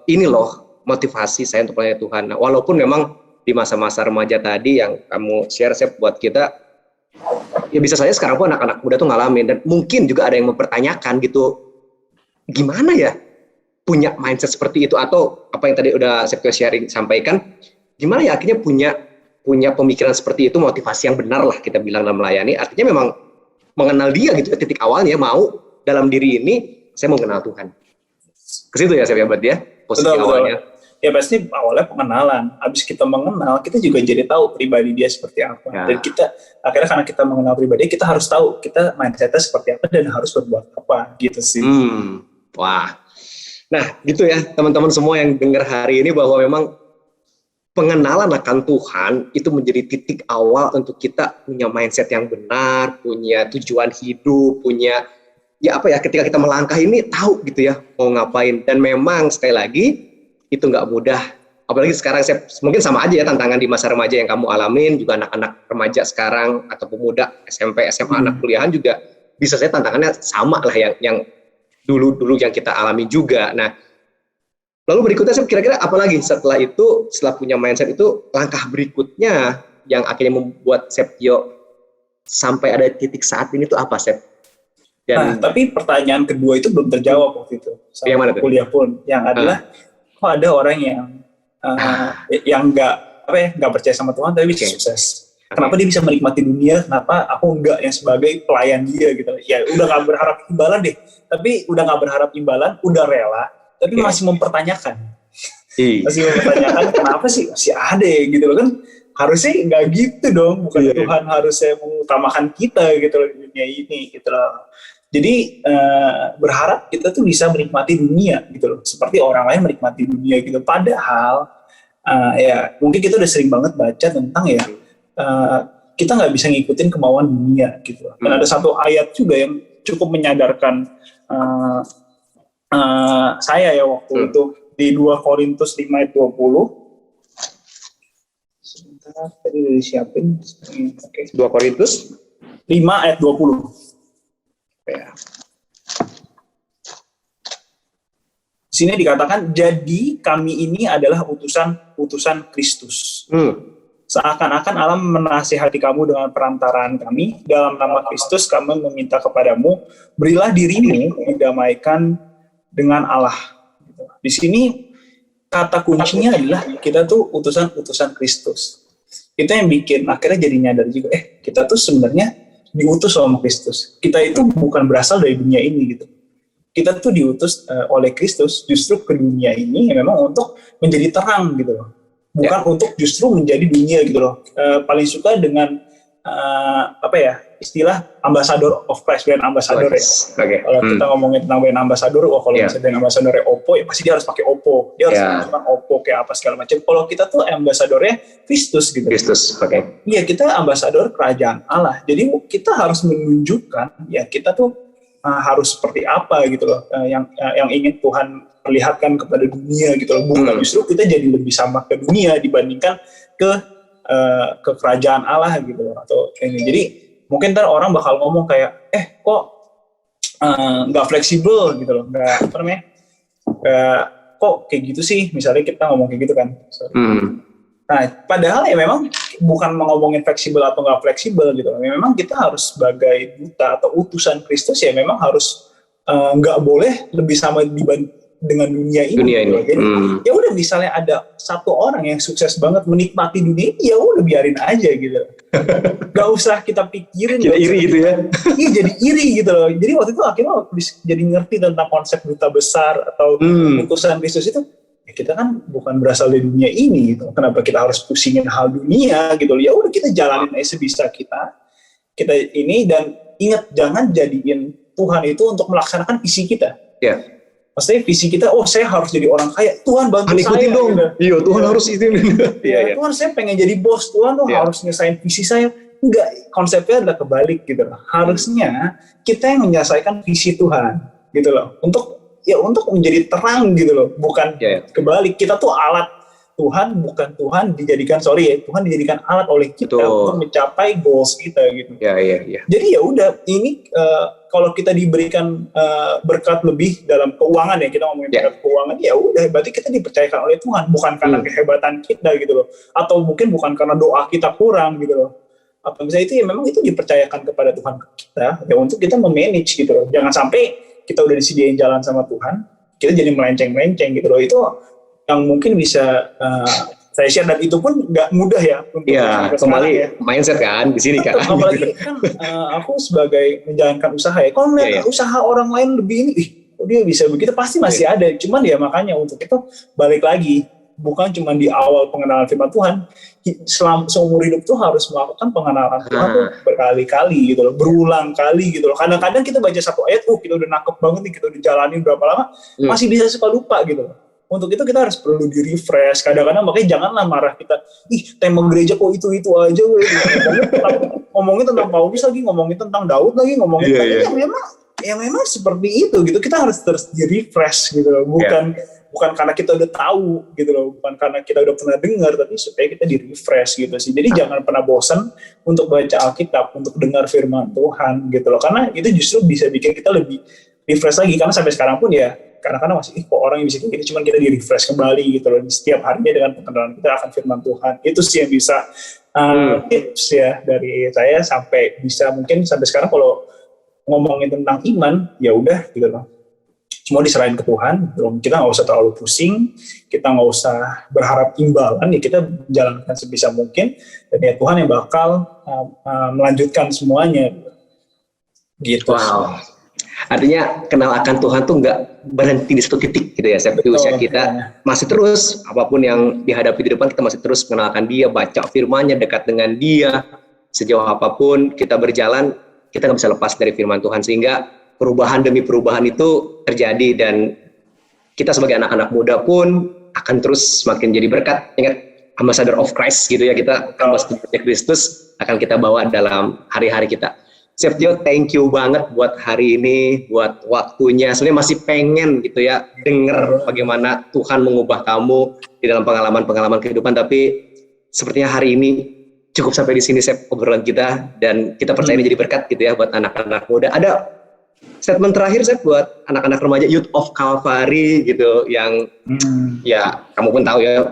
Speaker 11: ini loh motivasi saya untuk melayani Tuhan. Nah, walaupun memang di masa-masa remaja tadi yang kamu share buat kita, ya bisa saja sekarang pun anak-anak muda tuh ngalamin, dan mungkin juga ada yang mempertanyakan gitu, gimana ya punya mindset seperti itu, atau apa yang tadi udah Septio sharing sampaikan, gimana ya akhirnya punya pemikiran seperti itu, motivasi yang benar lah kita bilang dalam melayani. Artinya memang mengenal dia gitu, titik awalnya mau dalam diri ini saya mau kenal Tuhan. Ke situ ya saya berarti ya posisi awalnya.
Speaker 1: Ya pasti awalnya pengenalan. Habis kita mengenal, kita juga jadi tahu pribadi dia seperti apa. Ya. Dan kita akhirnya karena kita mengenal pribadi, kita harus tahu kita mindsetnya seperti apa dan harus berbuat apa gitu sih.
Speaker 11: Wah. Nah gitu ya teman-teman semua yang dengar hari ini, bahwa memang pengenalan akan Tuhan itu menjadi titik awal untuk kita punya mindset yang benar, punya tujuan hidup, punya ya apa ya, ketika kita melangkah ini tahu gitu ya mau ngapain. Dan memang sekali lagi itu nggak mudah, apalagi sekarang mungkin sama aja ya tantangan di masa remaja yang kamu alamin, juga anak-anak remaja sekarang atau pemuda SMP, SMA, anak kuliahan juga bisa saya tantangannya sama lah yang dulu yang kita alami juga. Nah, lalu berikutnya saya kira-kira apalagi setelah itu, setelah punya mindset itu, langkah berikutnya yang akhirnya membuat Septio sampai ada titik saat ini tuh apa, Sep?
Speaker 1: Nah, tapi pertanyaan kedua itu belum terjawab waktu itu.
Speaker 11: Yang mana tuh?
Speaker 1: Kuliah pun, yang adalah kok ada orang yang nggak percaya sama Tuhan tapi bisa sukses. Kenapa dia bisa menikmati dunia? Kenapa aku enggak yang sebagai pelayan dia gitu? Ya udah nggak berharap imbalan deh. Tapi udah nggak berharap imbalan, udah rela. Tapi masih mempertanyakan. Masih mempertanyakan kenapa sih masih ada gitu loh kan? Harusnya nggak gitu dong. Bukan Tuhan harusnya mengutamakan kita gitu loh di dunia ini gitu loh. Jadi berharap kita tuh bisa menikmati dunia gitu loh, seperti orang lain menikmati dunia gitu. Padahal ya mungkin kita udah sering banget baca tentang ya kita nggak bisa ngikutin kemauan dunia gitu loh. Dan ada satu ayat juga yang cukup menyadarkan saya ya waktu itu di 2 Korintus 5 ayat 20. Sebentar, tadi udah disiapin.
Speaker 11: Oke. 2 Korintus
Speaker 1: 5 ayat 20. Ya. Di sini dikatakan, jadi kami ini adalah utusan Kristus. Seakan-akan Allah menasihati kamu dengan perantaraan kami. Dalam nama Kristus kami meminta kepadamu, berilah dirimu didamaikan dengan Allah. Di sini kata kuncinya adalah kita tuh utusan Kristus. Itu yang bikin akhirnya jadi nyadar juga, kita tuh sebenarnya diutus sama Kristus. Kita itu bukan berasal dari dunia ini gitu. Kita tuh diutus oleh Kristus justru ke dunia ini memang untuk menjadi terang gitu loh. Bukan untuk justru menjadi dunia gitu loh. Paling suka dengan istilah ambassador of Christ, brand ambassador ya. Kalau kita ngomongin tentang brand ambassador, kalau misalnya brand ambassador Oppo ya pasti dia harus pakai Oppo. Dia harus menggunakan Oppo kayak apa segala macam. Kalau kita tuh ambasadornya Kristus gitu.
Speaker 11: Kristus, oke.
Speaker 1: Iya, kita ambasador kerajaan Allah. Jadi kita harus menunjukkan ya kita tuh harus seperti apa gitu loh. Yang ingin Tuhan perlihatkan kepada dunia gitu loh. Bukan justru kita jadi lebih sama ke dunia dibandingkan ke kerajaan Allah gitu loh. Atau ini. Jadi mungkin ntar orang bakal ngomong kayak, kok nggak fleksibel gitu loh, nggak apa namanya, kok kayak gitu sih, misalnya kita ngomong kayak gitu kan. Nah, padahal ya memang bukan ngomongin fleksibel atau nggak fleksibel gitu loh. Memang kita harus sebagai duta atau utusan Kristus ya memang harus nggak boleh lebih sama dengan dunia ini. Jadi ya udah misalnya ada satu orang yang sukses banget menikmati dunia ini, ya udah biarin aja gitu. Gak usah kita pikirin.
Speaker 11: Jadi iri gitu ya.
Speaker 1: Iya, jadi iri gitu loh. Jadi waktu itu akhirnya jadi ngerti tentang konsep duta besar atau utusan Kristus itu. Ya kita kan bukan berasal dari dunia ini gitu. Kenapa kita harus pusingin hal dunia gitu loh. Ya udah kita jalanin aja sebisa kita ini, dan ingat jangan jadiin Tuhan itu untuk melaksanakan visi kita.
Speaker 11: Ya.
Speaker 1: Maksudnya visi kita, saya harus jadi orang kaya. Tuhan bantu saya.
Speaker 11: Ikutin dong.
Speaker 1: Gitu.
Speaker 11: Iya, Tuhan harus izinin.
Speaker 1: Iya. Tuhan saya pengen jadi bos. Tuhan tuh harus nyelesain visi saya. Enggak, konsepnya adalah kebalik gitu loh. Harusnya kita yang menyelesaikan visi Tuhan gitu loh. Untuk menjadi terang gitu loh. Bukan kebalik. Kita tuh alat Tuhan, bukan Tuhan Tuhan dijadikan alat oleh kita untuk mencapai goals kita gitu.
Speaker 11: Iya.
Speaker 1: Jadi ya udah, ini kalau kita diberikan berkat lebih dalam keuangan ya, kita ngomongin berkat keuangan, ya udah berarti kita dipercayakan oleh Tuhan, bukan karena kehebatan kita gitu loh, atau mungkin bukan karena doa kita kurang gitu loh. Apa misalnya itu ya memang itu dipercayakan kepada Tuhan kita ya untuk kita memanage gitu loh. Jangan sampai kita udah disediain jalan sama Tuhan, kita jadi melenceng-melenceng gitu loh. Itu yang mungkin bisa saya share, dan itu pun nggak mudah ya untuk
Speaker 11: kembali mindset kan di sini kan.
Speaker 1: Apalagi kan aku sebagai menjalankan usaha ya, kalau melihat usaha orang lain lebih ini, dia bisa begitu, pasti masih ada. Cuman ya makanya untuk itu balik lagi, bukan cuma di awal pengenalan firman Tuhan, seumur hidup tuh harus melakukan pengenalan Tuhan tuh berkali-kali gitu loh, berulang kali gitu loh. Kadang-kadang kita baca satu ayat, kita udah nangkep banget nih, kita udah jalanin berapa lama, masih bisa suka lupa gitu loh. Untuk itu kita harus perlu di-refresh. Kadang-kadang makanya janganlah marah kita, tema gereja kok itu aja. Ngomongin tentang Paulus lagi, ngomongin tentang Daud lagi, ngomongin tentang memang seperti itu gitu. Kita harus terus di-refresh gitu loh. Bukan karena kita udah tahu gitu loh, bukan karena kita udah pernah dengar, tapi supaya kita di-refresh gitu sih. Jadi jangan pernah bosan untuk baca Alkitab, untuk dengar firman Tuhan gitu loh. Karena itu justru bisa bikin kita lebih refresh lagi. Karena sampai sekarang pun ya, kadang-kadang masih kok orang yang bisa kayak gini, cuman kita di-refresh kembali gitu loh. Setiap harinya dengan pengenalan kita akan firman Tuhan. Itu sih yang bisa tips ya dari saya, sampai bisa mungkin sampai sekarang kalau ngomongin tentang iman, ya udah gitu loh. Semua diserahin ke Tuhan, kita nggak usah terlalu pusing, kita nggak usah berharap imbalan, ya kita jalankan sebisa mungkin, dan ya Tuhan yang bakal melanjutkan semuanya. Gitu.
Speaker 11: Wow. Artinya kenal akan Tuhan tuh nggak berhenti di satu titik gitu ya, di usia kita masih terus, apapun yang dihadapi di depan, kita masih terus mengenalkan Dia, baca firman-Nya, dekat dengan Dia. Sejauh apapun kita berjalan, kita nggak bisa lepas dari firman Tuhan, sehingga perubahan demi perubahan itu terjadi, dan kita sebagai anak-anak muda pun akan terus semakin jadi berkat. Ingat, ambassador of Christ gitu ya, kita ambassador Kristus akan kita bawa dalam hari-hari kita. Chef Tio, thank you banget buat hari ini, buat waktunya. Sebenarnya masih pengen gitu ya denger bagaimana Tuhan mengubah kamu di dalam pengalaman-pengalaman kehidupan, tapi sepertinya hari ini cukup sampai di sini Chef obrolan kita, dan kita percaya ini jadi berkat gitu ya buat anak-anak muda. Ada statement terakhir Chef buat anak-anak remaja Youth of Calvary gitu, yang ya kamu pun tahu ya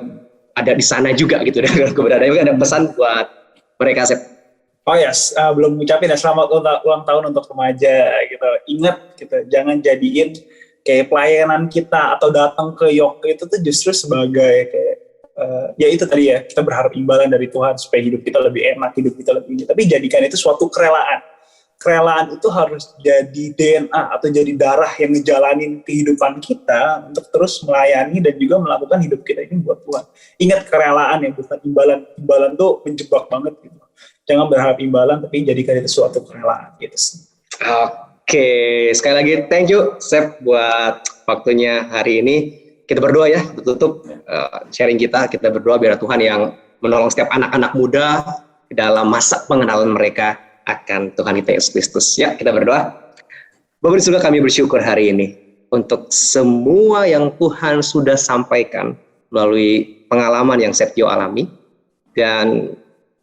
Speaker 11: ada di sana juga gitu dengan keberadaan. Ada pesan buat mereka Chef?
Speaker 1: Oh yes, belum ngucapin ya, selamat ulang tahun untuk remaja gitu. Ingat gitu, jangan jadiin kayak pelayanan kita atau datang ke Yok itu tuh justru sebagai kayak ya itu tadi ya, kita berharap imbalan dari Tuhan supaya hidup kita lebih enak, hidup kita lebih ini. Tapi jadikan itu suatu kerelaan. Kerelaan itu harus jadi DNA atau jadi darah yang ngejalanin kehidupan kita untuk terus melayani dan juga melakukan hidup kita ini buat Tuhan. Ingat, kerelaan ya, bukan imbalan. Imbalan tuh menjebak banget gitu. Jangan berharap imbalan, tapi jadikan itu suatu kerelaan gitu.
Speaker 11: Oke, sekali lagi thank you Chef buat waktunya hari ini. Kita berdoa ya, tutup sharing kita berdoa biar Tuhan yang menolong setiap anak-anak muda dalam masa pengenalan mereka akan Tuhan kita Yesus Kristus. Ya, kita berdoa. Bapa di surga, kami bersyukur hari ini untuk semua yang Tuhan sudah sampaikan melalui pengalaman yang Chef Tio alami, dan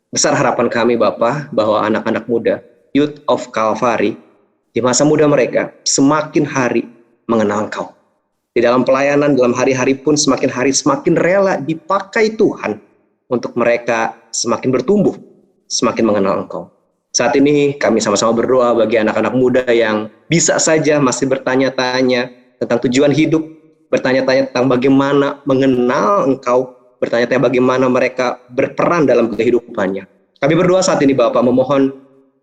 Speaker 11: besar harapan kami Bapa bahwa anak-anak muda Youth of Calvary di masa muda mereka semakin hari mengenal Engkau. Di dalam pelayanan, dalam hari-hari pun semakin hari semakin rela dipakai Tuhan untuk mereka semakin bertumbuh, semakin mengenal Engkau. Saat ini kami sama-sama berdoa bagi anak-anak muda yang bisa saja masih bertanya-tanya tentang tujuan hidup, bertanya-tanya tentang bagaimana mengenal Engkau, bertanya-tanya bagaimana mereka berperan dalam kehidupannya. Kami berdoa saat ini Bapak, memohon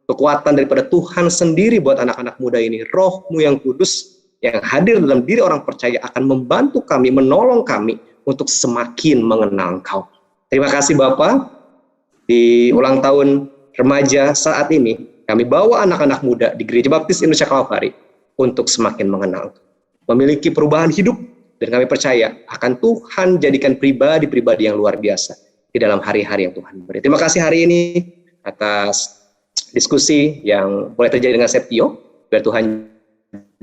Speaker 11: kekuatan daripada Tuhan sendiri buat anak-anak muda ini. Roh-Mu yang kudus yang hadir dalam diri orang percaya akan membantu kami, menolong kami untuk semakin mengenal Engkau. Terima kasih Bapak. Di ulang tahun remaja saat ini, kami bawa anak-anak muda di Gereja Baptis Indonesia Calvary untuk semakin mengenal, memiliki perubahan hidup, dan kami percaya akan Tuhan jadikan pribadi-pribadi yang luar biasa di dalam hari-hari yang Tuhan beri. Terima kasih hari ini atas diskusi yang boleh terjadi dengan Septio. Biar Tuhan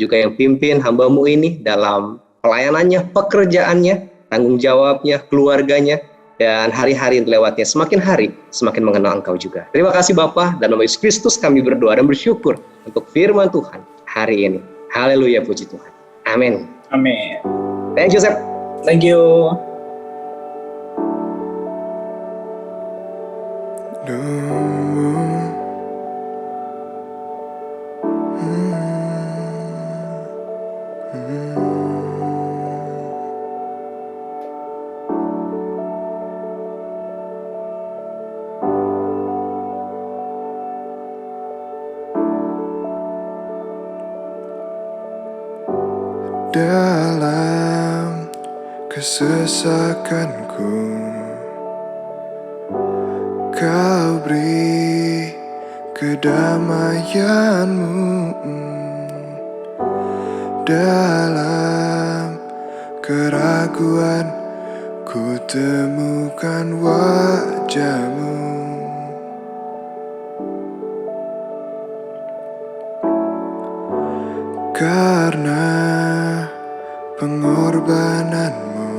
Speaker 11: juga yang pimpin hamba-Mu ini dalam pelayanannya, pekerjaannya, tanggung jawabnya, keluarganya, dan hari-hari yang dilewatnya. Semakin hari, semakin mengenal Engkau juga. Terima kasih Bapa, dan nama Yesus Kristus kami berdoa dan bersyukur untuk firman Tuhan hari ini. Haleluya, puji Tuhan. Amin.
Speaker 1: Amin.
Speaker 11: Thank you, Sep.
Speaker 1: Thank you.
Speaker 12: Dalam kesesakanku, Kau beri kedamaian-Mu. Dalam keraguan, ku temukan wajah-Mu. Karena pengorbanan-Mu,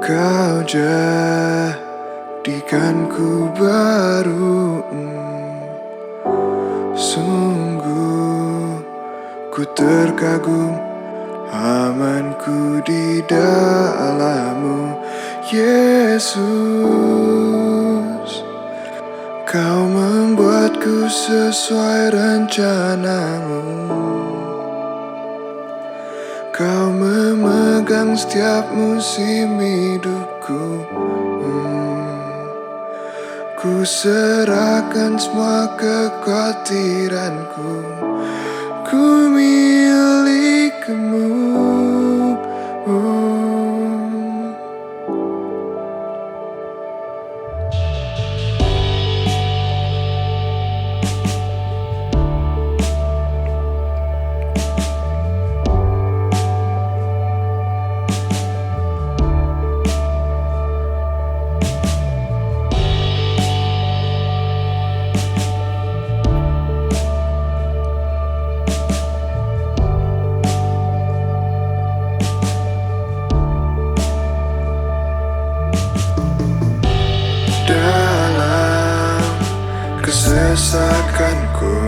Speaker 12: Kau jadikanku baru. Sungguh ku terkagum, amanku di dalam-Mu, Yesus. Kau membuatku sesuai rencana-Mu. Kau memegang setiap musim hidupku. Ku serahkan semua kekhawatiranku. Ku milik-Mu. Kesesakanku,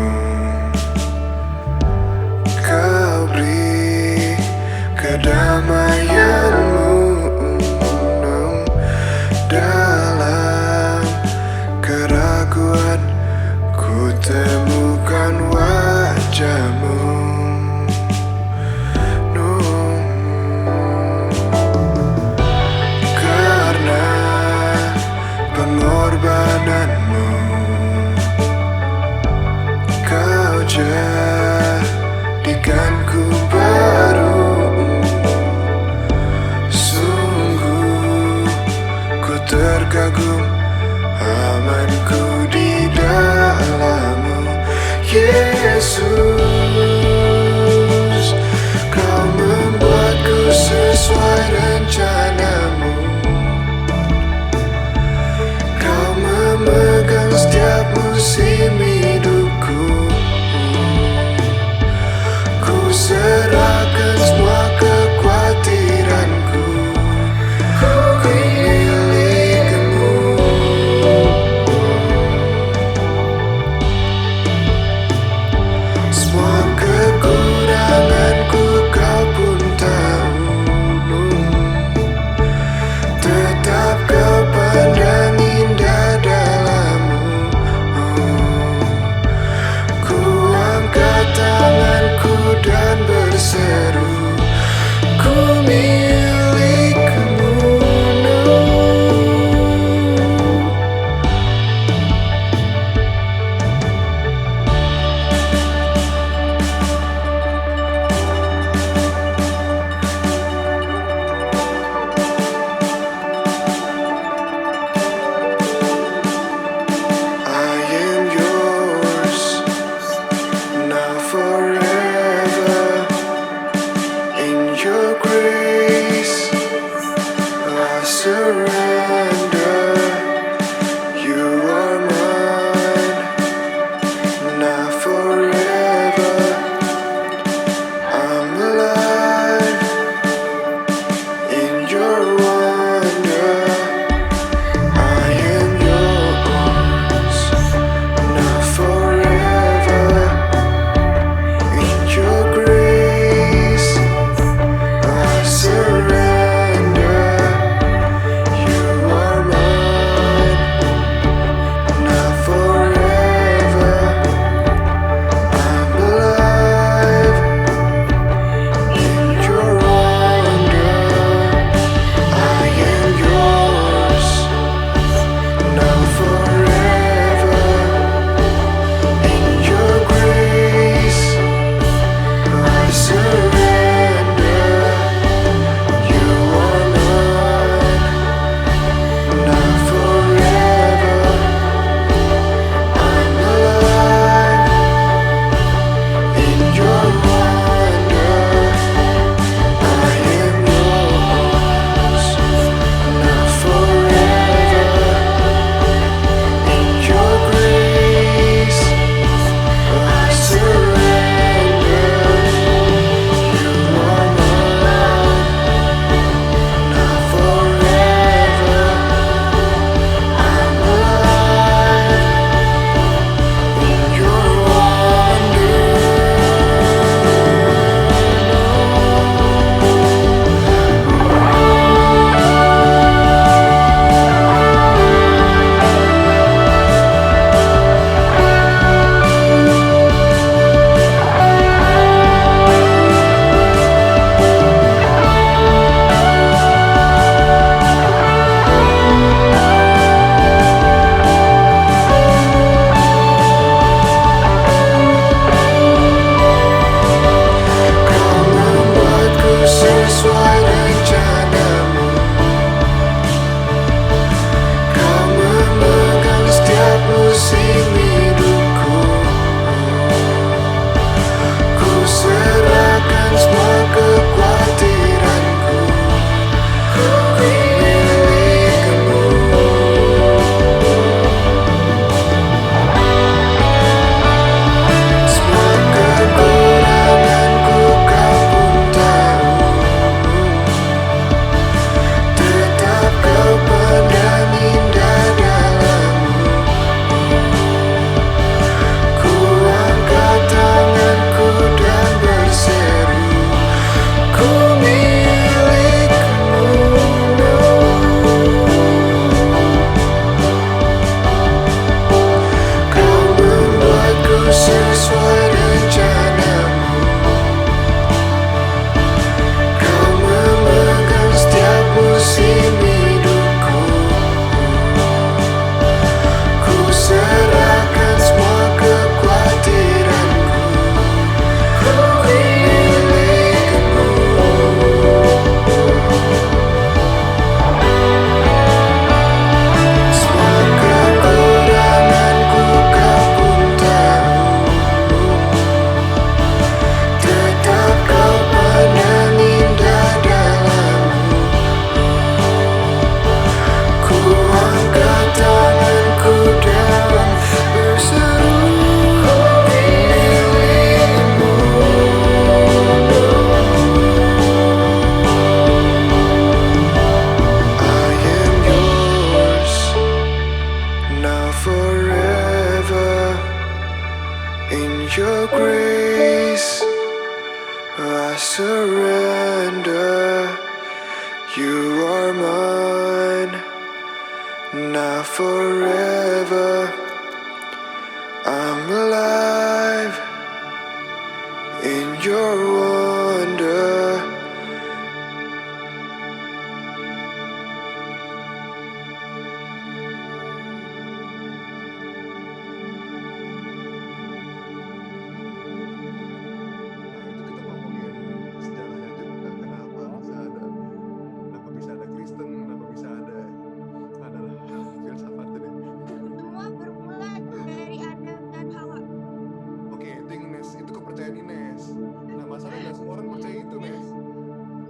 Speaker 12: Kau beri kedamaian-Mu. Dalam keraguan, ku temukan wajah-Mu. Karena pengorbanan-Mu, jadikanku baru. Sungguh ku terkagum, amanku di dalam-Mu, Yesus. Kau membuatku sesuai rencana-Mu. Kau memegang setiap musim hidupku. Serahkan semua kekhawatiranku. Ku milik-Mu. You are mine, now forever. I'm alive in your wonder.
Speaker 3: Kenapa bisa ada Kristen, kenapa bisa ada filsafat ini.
Speaker 13: Semua bermula dari Adam dan Hawa.
Speaker 3: Oke, itu yang Ines, itu kepercayaan Ines. Nah, masalah nggak semua orang percaya itu, Nes.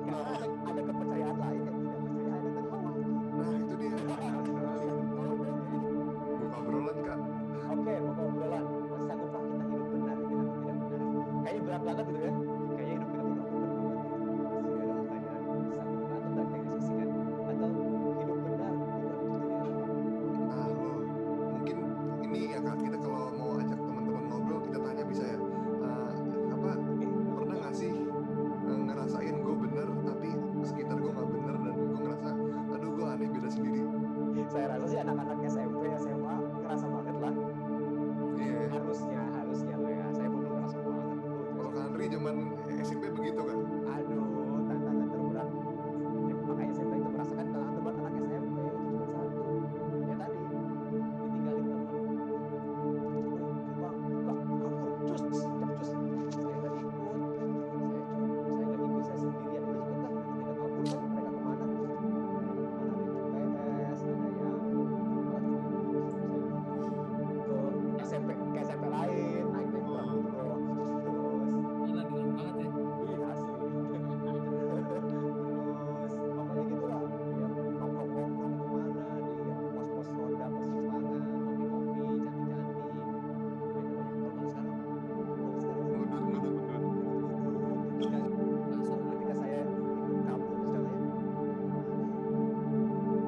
Speaker 3: Nah,
Speaker 14: Ada kepercayaan lain yang tidak percaya Adam dan Hawa.
Speaker 3: nah itu dia. Buka obrolan, Kak.
Speaker 14: Oke, bukan obrolan. Sanggupkah kita hidup benar, kita tidak benar? Kayaknya berat banget gitu ya. Kayaknya hidup kita benar benar banget. Masih ada pertanyaan, sanggupkah atau tadi diskusikan atau hidup benar bukan untuk diri orang.
Speaker 3: Nah, lo mungkin ini ya Kak, kita kalau mau ajak teman-teman ngobrol kita tanya bisa ya. Pernah nggak sih ngerasain gue bener tapi sekitar gue nggak bener dan gue ngerasa aduh gue aneh beda sendiri.
Speaker 14: Saya rasa sih anak-anak SMP, SMA ngerasa banget lah.
Speaker 3: Iya.
Speaker 14: Harusnya lo ya. Saya pun belum ngerasa banget.
Speaker 3: Kalau Kak Andri zaman SMP begitu kan?
Speaker 14: Aduh, tantangan terberat. Ya, makanya saya itu merasakan tantangan terberat anak SMP itu cuma satu. Ya tadi ditinggalin teman. Bang, kabur, cus. Saya nggak ikut. Saya sendirian itu ikut lah. Ketika kabur kan mereka kemana? Ada yang PS, ada yang ke SMP lain, naik kurang gitu doang.
Speaker 9: Gila, bilang banget ya.
Speaker 14: Iya asli. Terus pokoknya gitu lah. Ya nongkrong kemana di pos-pos ronda, persimpangan, kopi-kopi, cantik-cantik. Kalau sekarang ketika saya ikut kabur misalnya,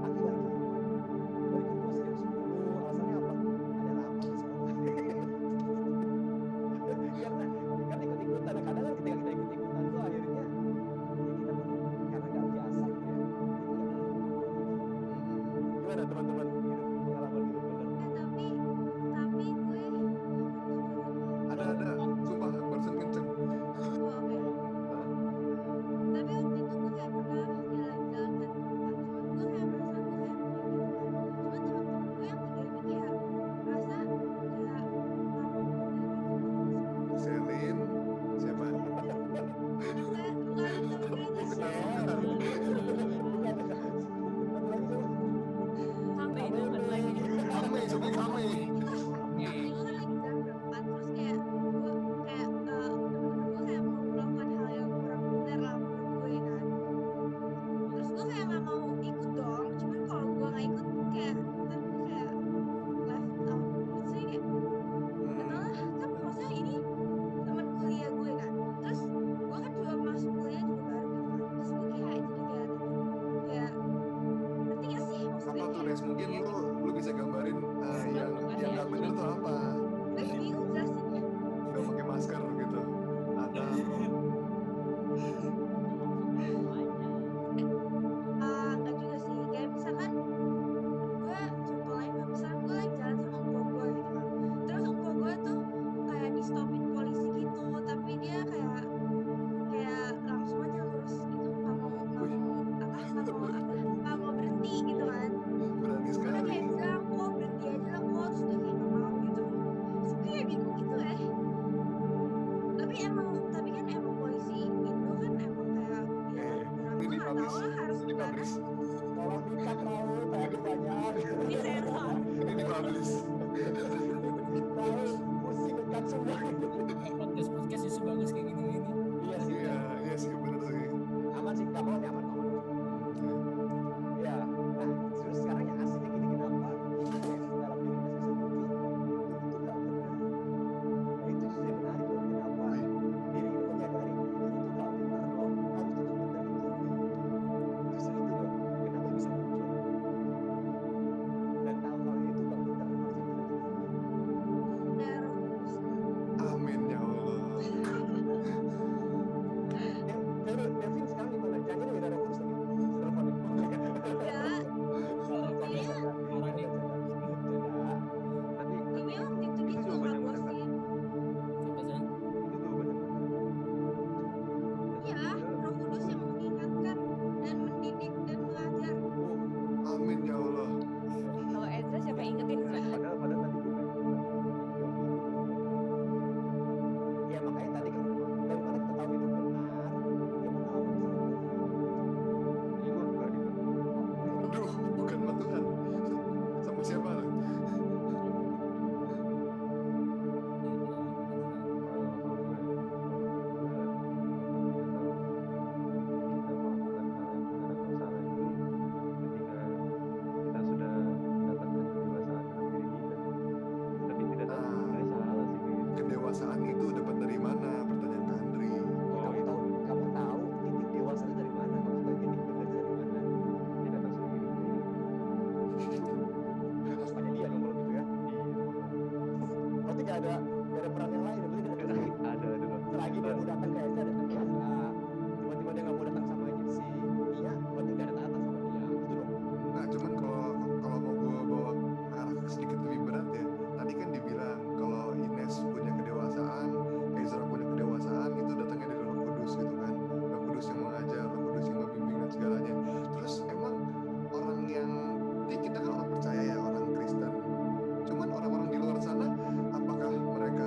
Speaker 14: aku balik ke bos jam 10. Alasannya apa? Ada rapat di sekolah. Karena ikut-ikutan, kadang kan ketika kita ikut-ikutan tuh akhirnya ya kita pun karena nggak biasa gitu ya. Gimana teman-teman pengalaman hidup bener?
Speaker 13: Tapi gue
Speaker 3: Ada, sumpah barusan kenceng.
Speaker 13: tapi waktu itu gue kayak pernah jalan-jalan ke tempat, cuman gue kayak merasa gue kayak bodoh gitu kan. Cuman teman-teman gue yang tiga ini kayak merasa kayak nggak mau gitu.
Speaker 3: Selin, siapa? Kami, sebenarnya kami.
Speaker 13: Itu kan lagi jalan berempat, terus kayak temen-temen gue kayak mau melakukan hal yang kurang benar lah menurut gue kan. Terus gue kayak nggak mau ikut dong, cuman kalau gue nggak ikut kayak ntar gue kayak left out. Maksudnya kayak nggak tahu lah, kan maksudnya ini teman kuliah gue kan. Terus gue kan juga masuk kuliah juga baru gitu kan. Terus gue kayak jadi kayak ngerti gak sih maksudnya?
Speaker 3: Apa tuh Nes? Mungkin lu bisa gambarin yang nggak bener tuh apa?
Speaker 13: Gue bingung jelasinnya.
Speaker 3: Nggak pakai masker gitu. Atau
Speaker 13: Enggak juga sih, kayak misalkan gue contoh lain misalkan gue lagi jalan sama empok gue gitu kan, terus empok gue tuh kayak di stopin polisi gitu, tapi dia kayak langsung aja lurus gitu, nggak mau berhenti gitu kan.
Speaker 3: berani
Speaker 13: Udah
Speaker 3: sekali.
Speaker 13: kayak bilang kok berhenti aja lah kok, terus dia kayak nggak mau gitu. Terus gue kayak bingung gitu ya. Tapi kan emang polisi Indo kan emang kayak ya
Speaker 3: Ini
Speaker 13: gue nggak tahu lah harus gimana.
Speaker 3: dipublish.
Speaker 14: Tolong dikat Raul, tadi banyak.
Speaker 13: Ini sensor.
Speaker 3: Ini dipublish.
Speaker 14: Raul, pusing dekat semua.
Speaker 9: Podcast itu bagus kayak gini-gini.
Speaker 14: Iya sih.
Speaker 3: Iya sih bener sih.
Speaker 14: Aman sih, nggak banget ya, aman. Ya, nah terus sekarang yang asiknya gini, kenapa dalam diri kita bisa muncul itu nggak benar. Nah itu sih yang menarik loh, kenapa diri ini menyadari itu nggak benar loh, harus tetap benar itu. Terus itu loh, kenapa bisa muncul dan tahu kalau itu nggak benar harus benar.
Speaker 13: Nah,
Speaker 3: Amin ya Allah.
Speaker 14: nggak ada peran yang lain, ada. Selagi dia mau datang ke Esa, datang ke Esa. Tiba-tiba dia nggak mau datang sama si Nia, berarti nggak ada Tata sama dia, gitu dong.
Speaker 3: Nah, cuman kalau mau gue bawa ke arah sedikit lebih berat ya, tadi kan dibilang kalau Ines punya kedewasaan, Ezra punya kedewasaan, itu datangnya dari Roh Kudus gitu kan. Roh Kudus yang mengajar, Roh Kudus yang membimbing dan segalanya. Terus emang orang yang, kita kan orang percaya ya, orang Kristen. Cuman orang-orang di luar sana, apakah mereka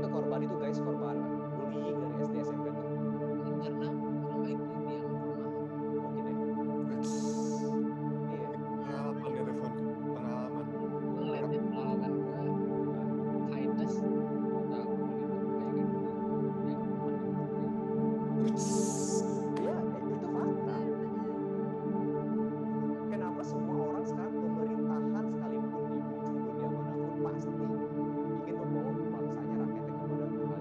Speaker 14: tuh korban itu guys, korban bullying dari SD SMP tuh.
Speaker 9: Karena orang baik tuh dia nggak pernah.
Speaker 14: Mungkin ya. Iya.
Speaker 3: Pengalaman ya Devon, pengalaman.
Speaker 9: Gue ngeliatin pengalaman gue kindness udah itu kayak gitu yang
Speaker 14: Iya, itu fakta. Kenapa semua orang sekarang pemerintahan sekalipun di ujung dunia manapun pasti ingin membawa bangsanya rakyatnya kepada hal yang benar.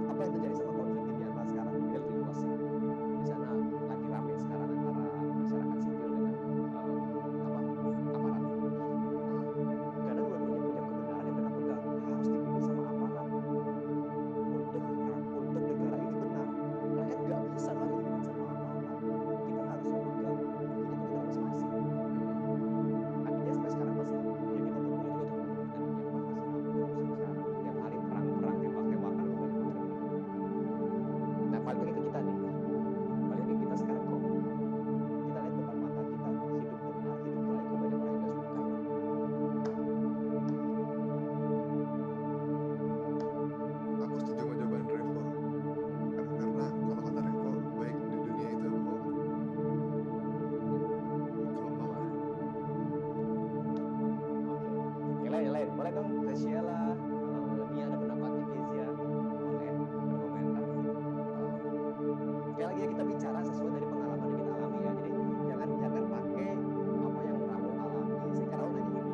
Speaker 14: Apa yang terjadi sama konflik di Myanmar sekarang? Dia lebih luas sih. Di sana lagi rame sekarang antara masyarakat sipil dengan aparat. Karena dua-duanya punya kebenaran yang mereka pegang, harus dipilih sama aparat. Untuk negara ini benar, rakyat nggak bisa lagi dengan sama apa-apa. Kita harus memegang kepentingan masing-masing. Akhirnya sampai sekarang masih ya kita berkulit juga untuk menemukan yang masih mampu terus sekarang. Tiap hari perang-perang, tembak-tembakan banyak macam. Nah, balik lagi ke kita nih. Balik lagi ke kita sekarang kok. Kita lihat depan mata kita hidup benar, hidup baik, kok banyak orang yang nggak suka.
Speaker 3: Aku setuju sama jawaban Revo. Karena kalau kata Revo, baik di dunia itu kok kelemahan.
Speaker 14: Yang lain, boleh dong, Sheila, Nia ada pendapatnya, Kezia, boleh berkomentar. Sekali lagi ya, kita bicara sesuai dari pengalaman yang kita alami ya, jadi jangan pakai apa yang Raul alami, sehingga Raul nanya ini.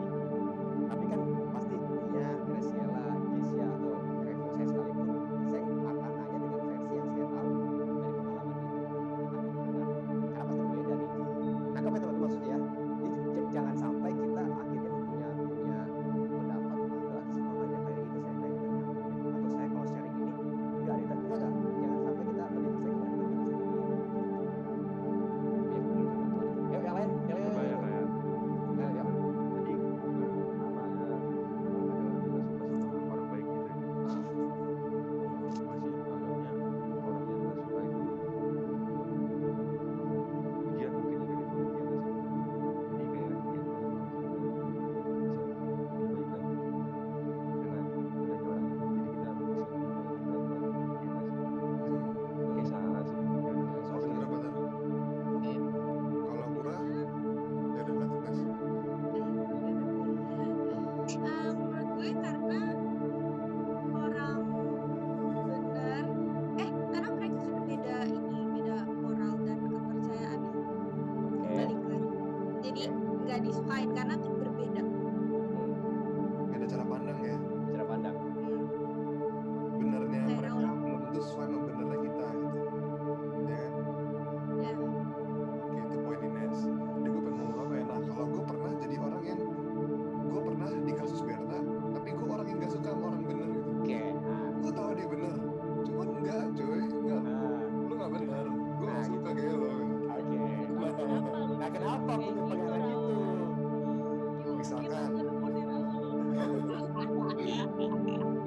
Speaker 14: Tapi kan pasti Nia, Graciela, Kezia atau Revo saya sekalipun, saya akan nanya dengan versi yang saya tahu dari pengalaman itu. Tentang itu benar, karena pasti berbeda nih. Nangkep ya teman-teman maksudnya ya? Jadi, jangan sampai kita akhirnya punya pendapat enggak semua banyak kayak gitu saya kayak gitu atau saya kalau sharing ini enggak ada enggak jangan sampai kita melihat saya kembali ke diri sendiri ya benar benar yuk yang lain
Speaker 6: Kebayang kayak
Speaker 14: ya
Speaker 6: tadi sama ada juga suka sama orang baik gitu ya. Gue sih anggapnya orang yang gak suka itu ujian mungkin ya dari Tuhan ya nggak sih. Jadi kayak yang bisa dibaikan dengan adanya orang itu. Jadi kita bisa dibaikan dengan ya nggak sih. Kayak salah sih.
Speaker 3: Soalnya berapa tar? Kalau kurang, ya udah lanjut guys.
Speaker 13: Menurut gue karena orang benar karena mereka kan beda moral dan kepercayaan ya. Balik lagi. Jadi nggak disukain karena tuh berbeda.
Speaker 3: Beda cara pandang ya.
Speaker 14: Cara pandang.
Speaker 3: Benernya mereka belum tentu sesuai sama benernya kita gitu. Ya kan?
Speaker 13: Ya.
Speaker 3: Oke, itu poin Ines. Jadi gue pengen ngomong apa ya? Nah, kalau gue pernah jadi orang yang gue pernah di kasus Berta, tapi gue orang yang gak suka sama orang bener gitu.
Speaker 14: Oke.
Speaker 3: Gue tahu dia bener, cuman enggak cuy, enggak. Lu gak bener, gue gak suka kayak lo.
Speaker 14: Oke. Nah kenapa punya pengaruh gitu?
Speaker 3: Misalkan,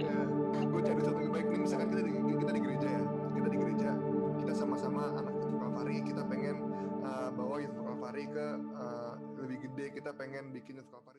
Speaker 3: ya, gue cari satu yang baik nih. Misalkan kita di gereja ya, kita sama-sama anak Yusuf Kalvari, kita pengen bawa Yusuf Kalvari ke lebih gede, kita pengen bikin Yusuf Kalvari